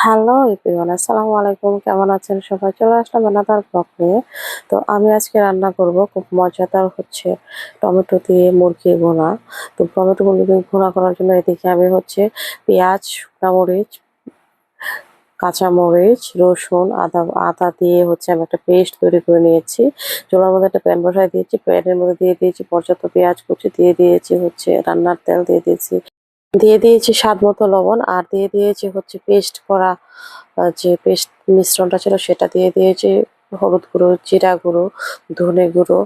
Hello everyone, আসসালামু আলাইকুম। কেমন আছেন সবাই? চলে আসলাম বানাতার ব্লগ নিয়ে। তো আমি আজকে রান্না করব খুব মজাদার টমেটো দিয়ে মুরগি ভুনা। তো টমেটো মুরগি ভুনা করার জন্য এদিকে আমি পেঁয়াজ, শুকনা মরিচ, কাঁচামরিচ, রসুন, আদা দিয়ে আমি একটা পেস্ট তৈরি করে নিয়েছি। চুলার মধ্যে একটা প্যান বসায় দিয়েছি। প্যানের মধ্যে দিয়ে দিয়েছি পর্যাপ্ত পেঁয়াজ কুচি, দিয়ে দিয়েছি রান্নার তেল, দিয়ে দিয়েছি স্বাদ মতো লবণ, আর দিয়ে দিয়েছি পেস্ট করা যে পেস্ট মিশ্রণটা ছিল সেটা দিয়ে দিয়েছি। হলুদ গুঁড়ো, জিরা গুঁড়ো, ধনে গুঁড়ো,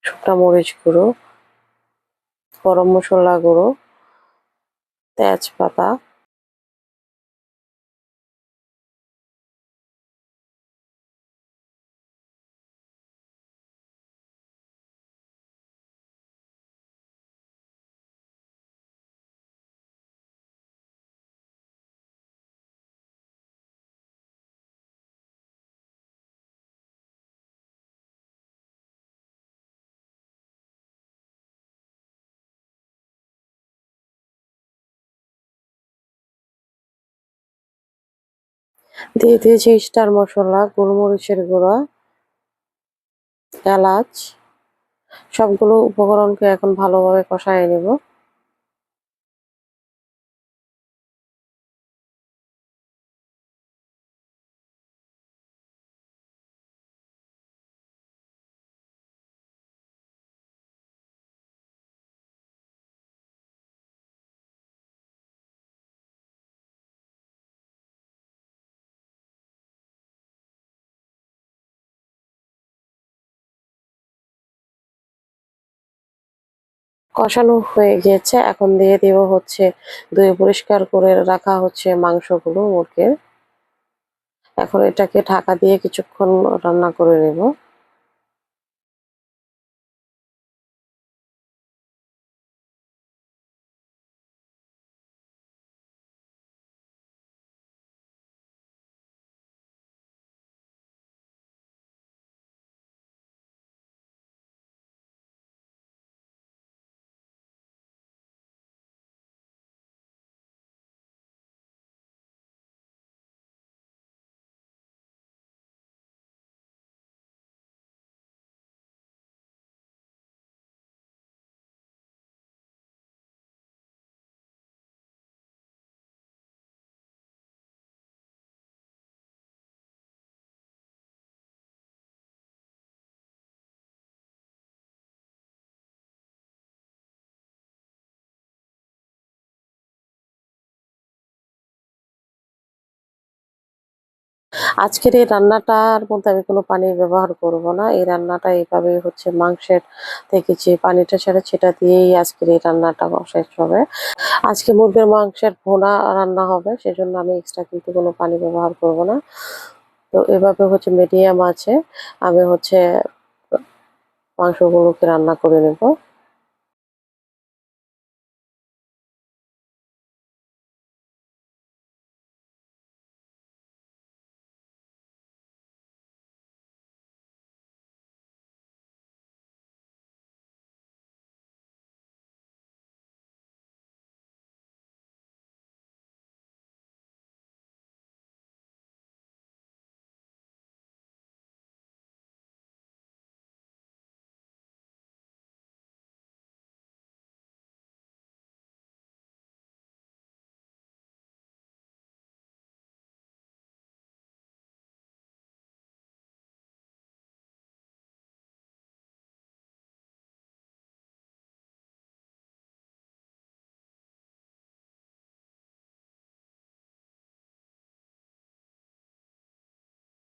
শুকনা মরিচ গুঁড়ো, গরম মশলা গুঁড়ো, তেজপাতা, দিয়ে দিয়েছি স্টার মশলা, গোলমরিচের গুঁড়া, এলাচ। সবগুলো উপকরণকে এখন ভালোভাবে কষায় নেব। কষানো হয়ে গিয়েছে, এখন দিয়ে দিব ধুয়ে পরিষ্কার করে রাখা মাংসগুলো মুরগির। এখন এটাকে ঢাকা দিয়ে কিছুক্ষণ রান্না করে নেব। আজকের এই রান্নাটার মধ্যে আমি কোনো পানি ব্যবহার করব না। এই রান্নাটা এভাবেই মাংসের থেকে যে পানিটা ছাড়ে সেটা দিয়েই আজকের এই রান্নাটা শেষ হবে। আজকে মুরগির মাংসের ভুনা রান্না হবে, সেজন্য আমি এক্সট্রা কিন্তু কোনো পানি ব্যবহার করব না। তো এভাবে মিডিয়াম আছে আমি মাংসগুলোকে রান্না করে নেব।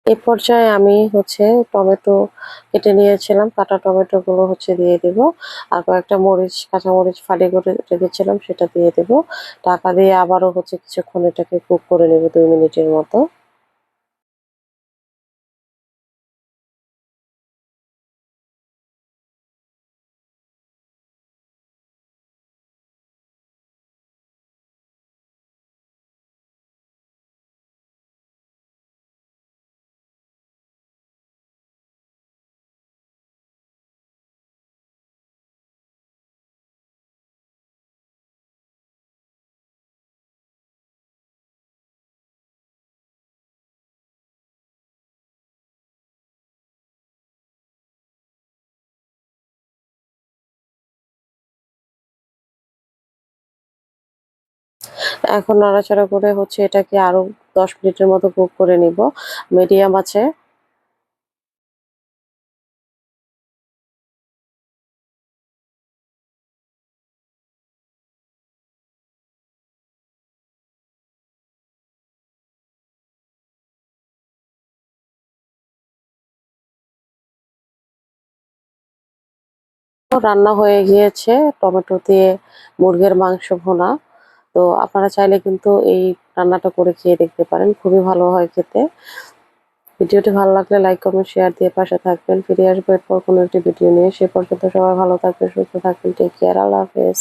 এ পর্যায়ে আমি টমেটো কেটে নিয়েছিলাম, কাটা টমেটো গুলো দিয়ে দিব। আর কয়েকটা কাঁচামরিচ ফালি করে রেখেছিলাম সেটা দিয়ে দেব। ঢাকা দিয়ে আবারও কিছুক্ষণ এটাকে কুক করে নেব 2 মিনিটের মতো। এখন নাড়াচাড়া করে হচ্ছে এটাকে আরো 10 মিনিটের মতো কুক করে নিব মিডিয়াম আছে। রান্না হয়ে গিয়েছে টমেটো দিয়ে মুরগির মাংস ভুনা। তো আপনারা চাইলে কিন্তু এই রান্নাটা করে খেয়ে দেখতে পারেন, খুবই ভালো হয় খেতে। ভিডিওটি ভালো লাগলে লাইক কমেন্ট শেয়ার দিয়ে পাশে থাকবেন। ফিরে আসবো এরপর কোনো একটি ভিডিও নিয়ে। সে পর্যন্ত সবাই ভালো থাকবেন, সুস্থ থাকবেন। টেক কেয়ার, আল্লাহ হাফেজ।